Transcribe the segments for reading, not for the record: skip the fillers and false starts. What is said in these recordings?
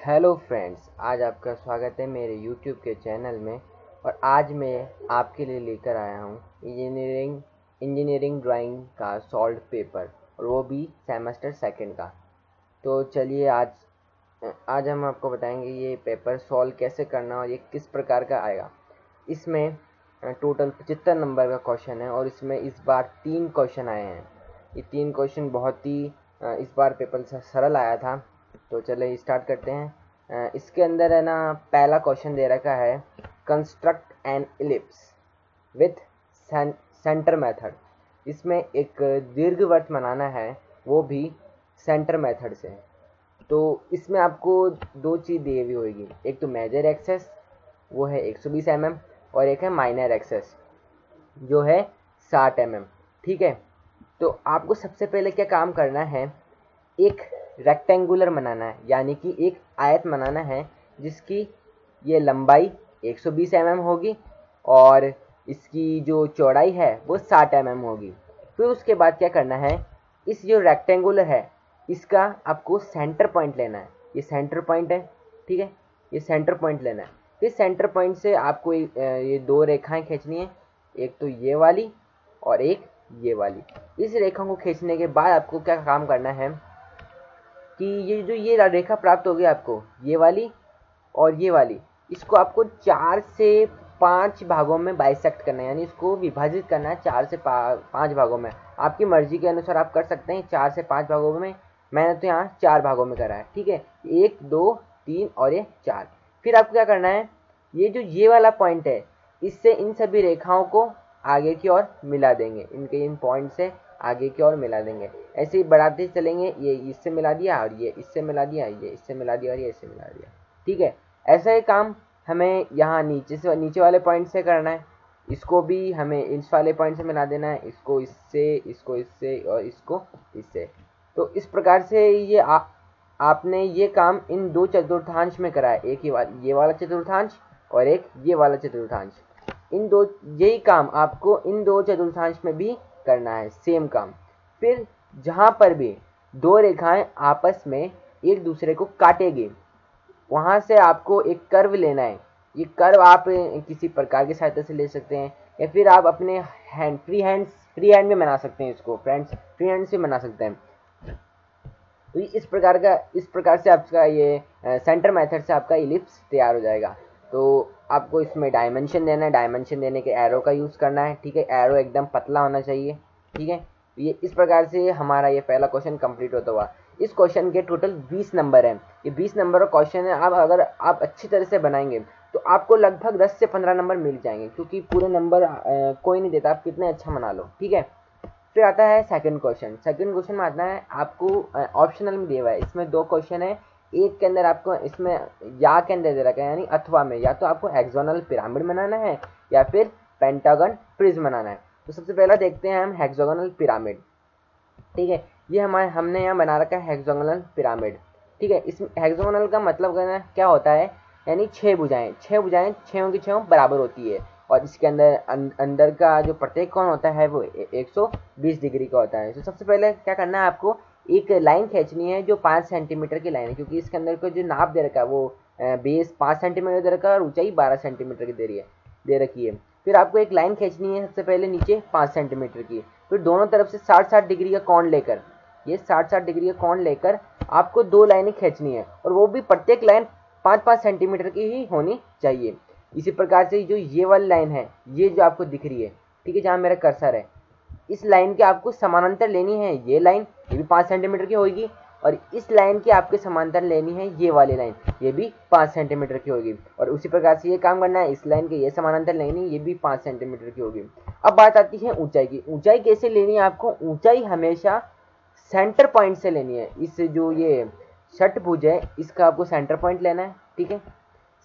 Hello friends, आज आपका स्वागत है मेरे यूट्यूब के चैनल में। और आज मैं आपके लिए लेकर आया हूँ इंजीनियरिंग ड्राइंग का सॉल्व पेपर, और वो भी सेमेस्टर सेकंड का। तो चलिए आज हम आपको बताएंगे ये पेपर सॉल्व कैसे करना और ये किस प्रकार का आएगा। इसमें टोटल 75 नंबर का क्वेश्चन है और इसमें इस बार 3 क्वेश्चन आए हैं। ये 3 क्वेश्चन बहुत ही इस बार पेपर सरल आया था। तो चलिए स्टार्ट करते हैं। इसके अंदर है ना, पहला क्वेश्चन दे रखा है construct N ellipse with centre method. इसमें एक दीर्घवृत्त बनाना है, वो भी सेंटर मेथड से। तो इसमें आपको दो चीज़ दी हुई होगी, एक तो मेजर एक्सेस वो है 120 mm और एक है माइनर एक्सेस जो है 60 mm। ठीक है, तो आपको सबसे पहले क्या काम करना है, एक रेक्टेंगुलर बनाना है, यानी कि एक आयत बनाना है जिसकी ये लंबाई 120 mm होगी और इसकी जो चौड़ाई है वो 60 mm होगी। फिर उसके बाद क्या करना है, इस जो रेक्टेंगुलर है इसका आपको सेंटर पॉइंट लेना है। ये सेंटर पॉइंट है, ठीक है, ये सेंटर पॉइंट लेना है। फिर सेंटर पॉइंट से आपको ये दो रेखाएं खींचनी है, एक तो ये वाली और एक ये वाली। इस रेखा को खींचने के बाद आपको क्या काम करना है कि ये रेखा प्राप्त होगी आपको, ये वाली और ये वाली, इसको आपको 4 से 5 भागों में बाइसेक्ट करना है, यानी इसको विभाजित करना है 4 से 5 भागों में। आपकी मर्जी के अनुसार आप कर सकते हैं 4 से 5 भागों में। मैंने तो यहाँ 4 भागों में करा है, ठीक है, 1 2 3 और ये 4। फिर आपको क्या करना है, ये वाला पॉइंट है, इससे इन सभी रेखाओं को आगे की ओर मिला देंगे, इन पॉइंट से आगे की ओर मिला देंगे। ऐसे ही बढ़ाते चलेंगे, ये इससे मिला दिया और ये इससे मिला दिया, ये इससे मिला दिया और ये इससे मिला दिया। ठीक है, ऐसा ही काम हमें यहाँ नीचे वाले पॉइंट से करना है। इसको भी हमें इस वाले पॉइंट से मिला देना है, इसको इससे, इसको इससे और इसको इससे। तो इस प्रकार से आपने ये काम इन दो चतुर्थांश में करा है, एक ही ये वाला चतुर्थांश और एक ये वाला चतुर्थांश। इन दो यही काम आपको इन दो चतुर्थांश में भी करना है, सेम काम। फिर जहाँ पर भी दो रेखाएं आपस में एक दूसरे को काटेगी, वहाँ से आपको एक कर्व लेना है। ये कर्व आप किसी प्रकार की सहायता से ले सकते हैं, या फिर आप अपने फ्री हैंड में बना सकते हैं इसको, फ्रेंड्स, फ्री हैंड से बना सकते हैं। तो इस प्रकार से आपका ये सेंटर मेथड से आपका इलिप्स तैयार हो जाएगा। तो आपको इसमें डायमेंशन देना है, डायमेंशन देने के एरो का यूज़ करना है, ठीक है, एरो एकदम पतला होना चाहिए, ठीक है। ये इस प्रकार से हमारा ये पहला क्वेश्चन कंप्लीट होता हुआ। इस क्वेश्चन के टोटल 20 नंबर हैं, ये 20 नंबर का क्वेश्चन है। अब अगर आप अच्छी तरह से बनाएंगे तो आपको लगभग 10 से 15 नंबर मिल जाएंगे, क्योंकि पूरे नंबर कोई नहीं देता, आप कितने अच्छा बना लो, ठीक है। फिर आता है सेकंड क्वेश्चन। सेकंड क्वेश्चन में आता है आपको ऑप्शनल में दिया हुआ है, इसमें दो क्वेश्चन है। एक के अंदर आपको इसमें या के अंदर दे रखा है, यानी अथवा में, या तो आपको हेक्सागोनल पिरामिड बनाना है या फिर पेंटागन प्रिज्म बनाना है। तो सबसे पहला देखते हैं हम हेक्सागोनल पिरामिड, ठीक है। ये हमने यहाँ बना रखा है हेक्सागोनल पिरामिड, ठीक है। इस हेक्सागोनल का मतलब क्या होता है, यानी 6 भुजाएं, 6 भुजाएं 6 की 6 बराबर होती है, और इसके अंदर का जो प्रत्येक कोण होता है वो 120 डिग्री का होता है। तो सबसे पहले क्या करना है, आपको एक लाइन खींचनी है जो 5 सेंटीमीटर की लाइन है, क्योंकि इसके अंदर का जो नाप दे रखा है वो बेस 5 सेंटीमीटर दे रखा है और ऊंचाई 12 सेंटीमीटर की दे रखी है। फिर आपको एक लाइन खींचनी है सबसे पहले नीचे 5 सेंटीमीटर की, फिर दोनों तरफ से 60-60 डिग्री का कोण लेकर, ये 60-60 डिग्री का कोण लेकर आपको 2 लाइनें खींचनी है, और वो भी प्रत्येक लाइन 5-5 सेंटीमीटर की ही होनी चाहिए। इसी प्रकार से जो ये वाली लाइन है, ये जो आपको दिख रही है, ठीक है, जहाँ मेरा कर्सर है, इस लाइन के आपको समानांतर लेनी है ये लाइन, ये भी 5 सेंटीमीटर की होगी, और इस लाइन की आपके समांतर लेनी है ये वाली लाइन, ये भी 5 सेंटीमीटर की होगी। और उसी प्रकार से ये काम करना है, इस लाइन के ये समानांतर लेनी है, ये भी 5 सेंटीमीटर की होगी। अब बात आती है ऊंचाई की। ऊंचाई कैसे लेनी है आपको, ऊंचाई हमेशा सेंटर पॉइंट से लेनी है। इस जो ये षटभुज है इसका आपको सेंटर पॉइंट लेना है, ठीक है।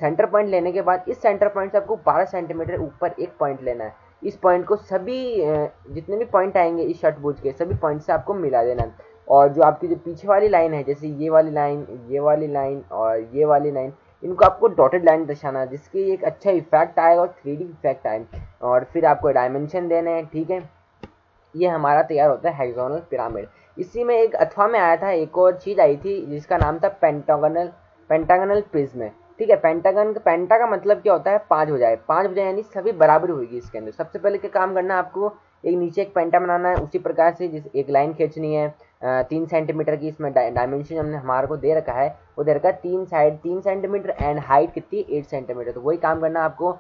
सेंटर पॉइंट लेने के बाद इस सेंटर पॉइंट से आपको 12 सेंटीमीटर ऊपर एक पॉइंट लेना है। इस पॉइंट को सभी जितने भी पॉइंट आएंगे इस षटभुज के, सभी पॉइंट से आपको मिला देना है। और जो आपकी जो पीछे वाली लाइन है, जैसे ये वाली लाइन, ये वाली लाइन और ये वाली लाइन, इनको आपको डॉटेड लाइन दर्शाना है, जिसकी एक अच्छा इफेक्ट आएगा और 3D इफेक्ट आएगा। और फिर आपको डायमेंशन देने हैं, ठीक है। ये हमारा तैयार होता है हेक्सागोनल पिरामिड। इसी में एक अथवा में आया था, एक और चीज़ आई थी जिसका नाम था पेंटागोनल पेंटागनल प्रिज्म। ठीक है, पेंटागन का पेंटा का मतलब क्या होता है, 5 भुजाएं, 5 भुजाएं यानी सभी बराबर होगी इसके अंदर। सबसे पहले क्या काम करना है आपको, एक नीचे एक पेंटा बनाना है, उसी प्रकार से जिस एक लाइन खींचनी है 3 सेंटीमीटर की, इसमें डायमेंशन हमने हमारे को दे रखा है, वो दे रखा है 3 सेंटीमीटर एंड हाइट कितनी 8 सेंटीमीटर। तो वही काम करना है आपको,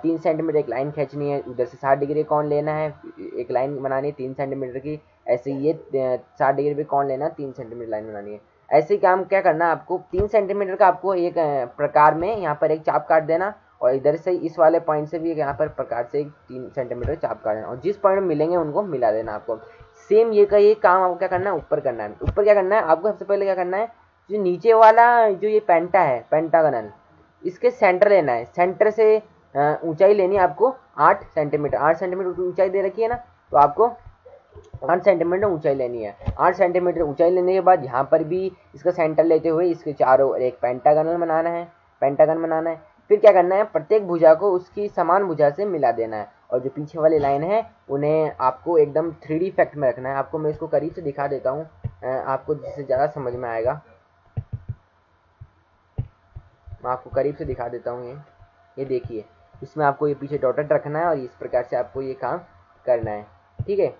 3 सेंटीमीटर एक लाइन खींचनी है, उधर से 60 डिग्री कौन लेना है, एक लाइन बनानी है 3 सेंटीमीटर की, ऐसे ये 60 डिग्री पे कौन लेना है 3 सेंटीमीटर लाइन बनानी है। ऐसे ही काम क्या करना है आपको, 3 सेंटीमीटर का आपको एक प्रकार में यहाँ पर एक चाप काट देना, और इधर से इस वाले पॉइंट से भी यहाँ पर प्रकार से 3 सेंटीमीटर चाप काट देना, और जिस पॉइंट में मिलेंगे उनको मिला देना आपको। सेम ये का ये काम आपको क्या करना है, ऊपर करना है। ऊपर क्या करना है आपको, सबसे पहले क्या करना है, जो नीचे वाला जो ये पेंटा है, पेंटागनल, इसके सेंटर लेना है, सेंटर से ऊंचाई लेनी है आपको 8 सेंटीमीटर। 8 सेंटीमीटर ऊंचाई दे रखी है ना, तो आपको 8 सेंटीमीटर ऊंचाई लेनी है। 8 सेंटीमीटर ऊंचाई लेने के बाद यहाँ पर भी इसका सेंटर लेते हुए इसके चारों ओर एक पेंटागन बनाना है, पेंटागन बनाना है। फिर क्या करना है, प्रत्येक भुजा को उसकी समान भुजा से मिला देना है, और जो पीछे वाली लाइन है उन्हें आपको एकदम 3D इफेक्ट में रखना है। आपको मैं इसको करीब से दिखा देता हूँ, आपको जिससे ज़्यादा समझ में आएगा। मैं आपको करीब से दिखा देता हूँ। ये देखिए, इसमें आपको ये पीछे डॉटेड रखना है, और इस प्रकार से आपको ये काम करना है। ठीक है,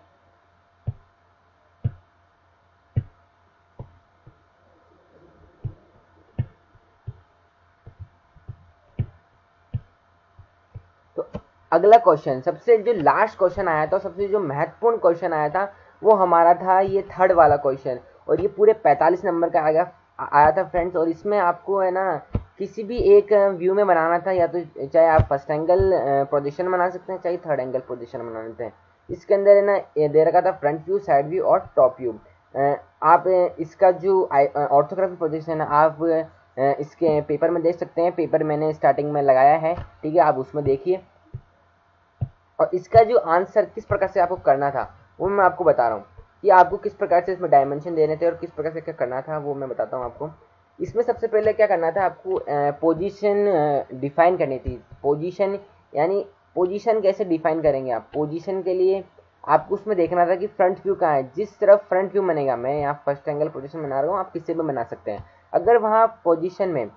तो अगला क्वेश्चन, सबसे जो लास्ट क्वेश्चन आया था, सबसे जो महत्वपूर्ण क्वेश्चन आया था, वो हमारा था ये थर्ड वाला क्वेश्चन, और ये पूरे 45 नंबर का आया था फ्रेंड्स। और इसमें आपको है ना किसी भी एक व्यू में बनाना था, या तो चाहे आप फर्स्ट एंगल प्रोजेक्शन बना सकते हैं, चाहे थर्ड एंगल प्रोजेक्शन बना लेते हैं। इसके अंदर है ना ये दे रखा था फ्रंट व्यू, साइड व्यू और टॉप व्यू। आप इसका जो ऑर्थोग्राफिक प्रोजेक्शन है आप इसके पेपर में देख सकते हैं, पेपर मैंने स्टार्टिंग में लगाया है। ठीक है, आप उसमें देखिए, और इसका जो आंसर किस प्रकार से आपको करना था वो मैं आपको बता रहा हूँ, कि आपको किस प्रकार से इसमें डायमेंशन देने थे और किस प्रकार से क्या करना था वो मैं बताता हूँ आपको। इसमें सबसे पहले क्या करना था आपको, पोजीशन डिफाइन करनी थी। पोजीशन यानी पोजीशन कैसे डिफाइन करेंगे आप, पोजीशन के लिए आपको उसमें देखना था कि फ्रंट व्यू कहाँ है। जिस तरफ फ्रंट व्यू बनेगा, मैं यहाँ फर्स्ट एंगल पोजीशन बना रहा हूँ, आप किसी भी बना सकते हैं। अगर वहाँ पोजीशन में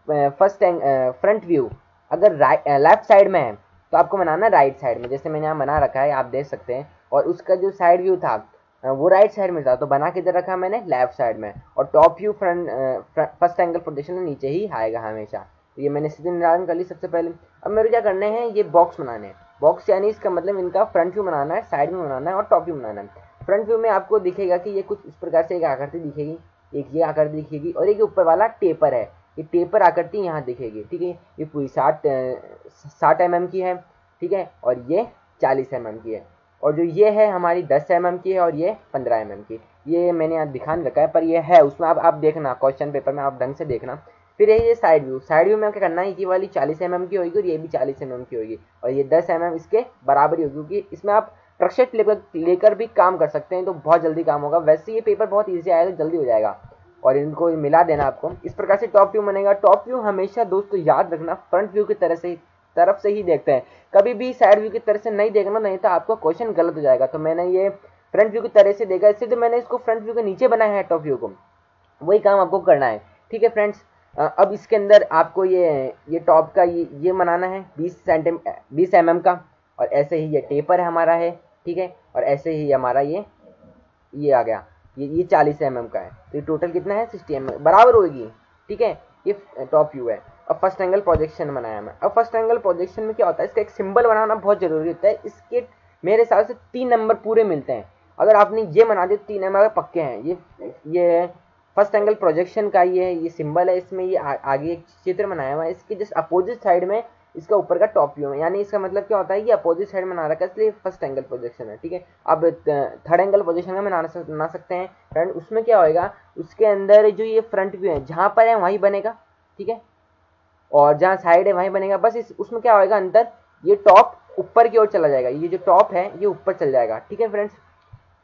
फ्रंट व्यू अगर लेफ्ट साइड में है, तो आपको बनाना है राइट साइड में, जैसे मैंने यहाँ बना रखा है, आप देख सकते हैं। और उसका जो साइड व्यू था वो राइट साइड में था, तो बना किधर रखा मैंने, लेफ्ट साइड में। और top view first angle position में नीचे ही आएगा हमेशा। तो ये मैंने स्थिति निर्धारण कर ली सबसे पहले। अब मेरे क्या करने हैं, ये बॉक्स बनाने हैं। बॉक्स यानी इसका मतलब इनका फ्रंट व्यू बनाना है, साइड व्यू बनाना है और टॉप व्यू बनाना है। फ्रंट व्यू में आपको दिखेगा कि ये कुछ इस प्रकार से एक आकृति दिखेगी, एक ये आकृति दिखेगी, और एक ऊपर वाला टेपर है, ये टेपर आकृति यहाँ दिखेगी। ठीक है, ये पूरी 60 mm की है। ठीक है, और ये 40 mm की है, और जो ये है हमारी 10 mm की है, और ये 15 mm की। ये मैंने यहाँ दिखा नहीं रखा है, पर ये है उसमें, आप देखना क्वेश्चन पेपर में, आप ढंग से देखना। फिर ये साइड व्यू, साइड व्यू में क्या करना है, ये वाली 40 mm की होगी और ये भी 40 mm की होगी, और ये 10 mm इसके बराबर ही होगी, क्योंकि इसमें आप ट्रकशेट लेकर भी काम कर सकते हैं, तो बहुत जल्दी काम होगा। वैसे ये पेपर बहुत ईजी आया, तो जल्दी हो जाएगा, और इनको मिला देना आपको। इस प्रकार से टॉप व्यू बनेगा। टॉप व्यू हमेशा दोस्तों याद रखना फ्रंट व्यू की तरफ से ही देखते हैं, कभी भी साइड व्यू की तरफ से नहीं देखना, नहीं तो आपका क्वेश्चन गलत हो जाएगा। तो मैंने ये फ्रंट व्यू की तरह से देखा, इससे तो मैंने इसको फ्रंट व्यू के नीचे बनाया है टॉप व्यू को, वही काम आपको करना है। ठीक है फ्रेंड्स, अब इसके अंदर आपको ये टॉप का ये बनाना है 20 mm का, और ऐसे ही ये टेपर हमारा है। ठीक है, और ऐसे ही हमारा ये आ गया, ये 40 mm का है, तो ये टोटल कितना है 60 mm बराबर होगी। ठीक है, ये टॉप व्यू है। अब फर्स्ट एंगल प्रोजेक्शन बनाया मैं। अब फर्स्ट एंगल प्रोजेक्शन में क्या होता है, इसका एक सिंबल बनाना बहुत जरूरी होता है। इसके मेरे हिसाब से 3 नंबर पूरे मिलते हैं, अगर आपने ये बना दिए 3 नंबर पक्के हैं। ये फर्स्ट एंगल प्रोजेक्शन का ये सिंबल है, इसमें ये आगे एक चित्र बनाया हुआ है, इसके जस्ट अपोजिट साइड में इसका ऊपर का टॉप व्यू है, यानी इसका मतलब क्या होता है कि अपोजिट साइड में बना रखा है, इसलिए फर्स्ट एंगल प्रोजेक्शन है। ठीक है, अब थर्ड एंगल प्रोजेक्शन में बना सकते हैं फ्रेंड। उसमें क्या होएगा, उसके अंदर जो ये फ्रंट व्यू है जहाँ पर है वहीं बनेगा। ठीक है, और जहाँ साइड है वहीं बनेगा, बस उसमें क्या होएगा अंतर, ये टॉप ऊपर की ओर चला जाएगा, ये जो टॉप है ये ऊपर चल जाएगा। ठीक है फ्रेंड्स,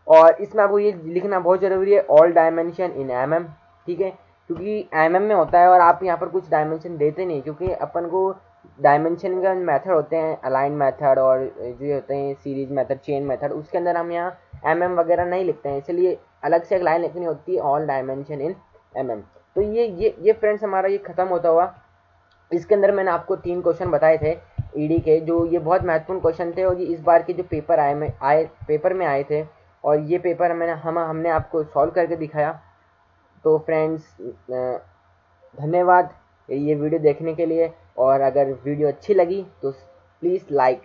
और इसमें आपको ये लिखना बहुत जरूरी है, ऑल डायमेंशन इन mm। ठीक है, क्योंकि mm में होता है और आप यहाँ पर कुछ डायमेंशन देते नहीं, क्योंकि अपन को डायमेंशन का मेथड होते हैं अलाइन मेथड, और जो होते हैं सीरीज मेथड, चेन मेथड, उसके अंदर हम यहाँ mm वगैरह नहीं लिखते हैं, इसलिए अलग से एक लाइन लिखनी होती है, ऑल डायमेंशन इन mm। तो ये फ्रेंड्स हमारा ये ख़त्म होता हुआ। इसके अंदर मैंने आपको 3 क्वेश्चन बताए थे ईडी के, जो ये बहुत महत्वपूर्ण क्वेश्चन थे और ये इस बार के जो पेपर में आए थे, और ये पेपर हमने आपको सॉल्व करके दिखाया। तो फ्रेंड्स धन्यवाद ये वीडियो देखने के लिए, और अगर वीडियो अच्छी लगी तो प्लीज़ लाइक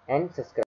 एंड सब्सक्राइब।